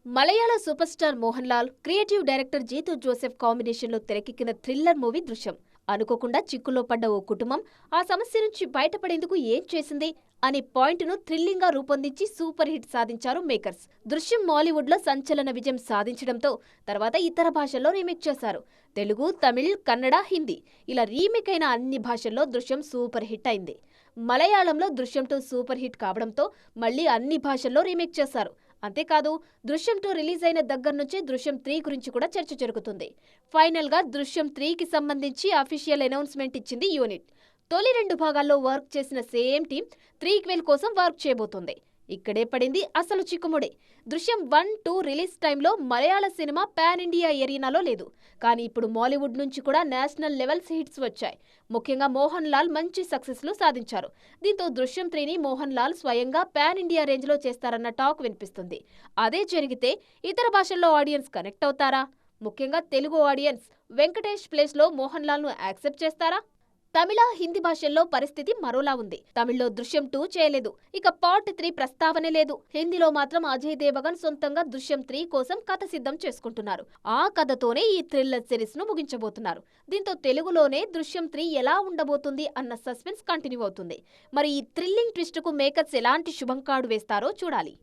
మలయాళ super star Mohan Lal, creative director Jeethu Joseph కాంబినేషన్లో తెరకెక్కిన thriller movie దృశ్యం. అనుకోకుండా చిక్కులో పడ్డ ఓ కుటుంబం ఆ సమస్య నుంచి బయటపడేందుకు ఏం చేసింది అనే పాయింట్ను థ్రిల్లింగ్గా రూపొందించి సూపర్ హిట్ సాధించారు మేకర్స్. దృశ్యం మాలీవుడ్లో సంచలన విజయం సాధించడంతో తర్వాత ఇతర భాషల్లో రీమేక్ చేశారు. తెలుగు, తమిళ్, కన్నడ, హిందీ ఇలా రీమేక్ అయిన అన్ని భాషల్లో దృశ్యం సూపర్ హిట్ అయింది. మలయాళంలో దృశ్యం 2 సూపర్ హిట్ కావడంతో మళ్లీ అన్ని భాషల్లో రీమేక్ చేశారు. అంతేకాదు, దృశ్యం 2 రిలీజ్ అయిన దగ్గర నుంచే దృశ్యం 3 గురించి కూడా చర్చ జరుగుతుంది. ఫైనల్ గా దృశ్యం 3కి సంబంధించి అఫీషియల్ అనౌన్స్మెంట్ ఇచ్చింది యూనిట్. తొలి 2 భాగాల్లో వర్క్ చేసిన సేమ్ టీం 3 కోసం వర్క్ చేయబోతోంది. ఇక్కడే పడింది అసలు చిక్కుముడి. దృశ్యం 1, 2 రిలీజ్ టైంలో మలయాళ సినిమా పాన్ ఇండియా ఎరీనాలో లేదు. కానీ ఇప్పుడు మాలీవుడ్ నుంచి కూడా నేషనల్ లెవెల్స్ హిట్స్ వచ్చాయి. ముఖ్యంగా మోహన్ లాల్ మంచి సక్సెస్లు సాధించారు. దీంతో దృశ్యం 3ని మోహన్ లాల్ స్వయంగా పాన్ ఇండియా రేంజ్లో చేస్తారన్న టాక్ వినిపిస్తుంది. అదే జరిగితే ఇతర భాషల్లో ఆడియన్స్ కనెక్ట్ అవుతారా? ముఖ్యంగా తెలుగు ఆడియన్స్ వెంకటేష్ ప్లేస్లో మోహన్ లాల్ను యాక్సెప్ట్ చేస్తారా? తమిళ, హిందీ భాషల్లో పరిస్థితి మరోలా ఉంది. తమిళ్లో దృశ్యం 2 చేయలేదు. ఇక పార్ట్ 3 ప్రస్తావనే లేదు. హిందీలో మాత్రం అజయ్ దేవగన్ సొంతంగా దృశ్యం 3 కోసం కథ సిద్ధం చేసుకుంటున్నారు. ఆ కథతోనే ఈ థ్రిల్లర్ సిరీస్ ను ముగించబోతున్నారు. దీంతో తెలుగులోనే దృశ్యం 3 ఎలా ఉండబోతుంది అన్న సస్పెన్స్ కంటిన్యూ అవుతుంది. మరి ఈ థ్రిల్లింగ్ ట్విస్ట్ కు మేకర్స్ ఎలాంటి శుభంకాడు వేస్తారో చూడాలి.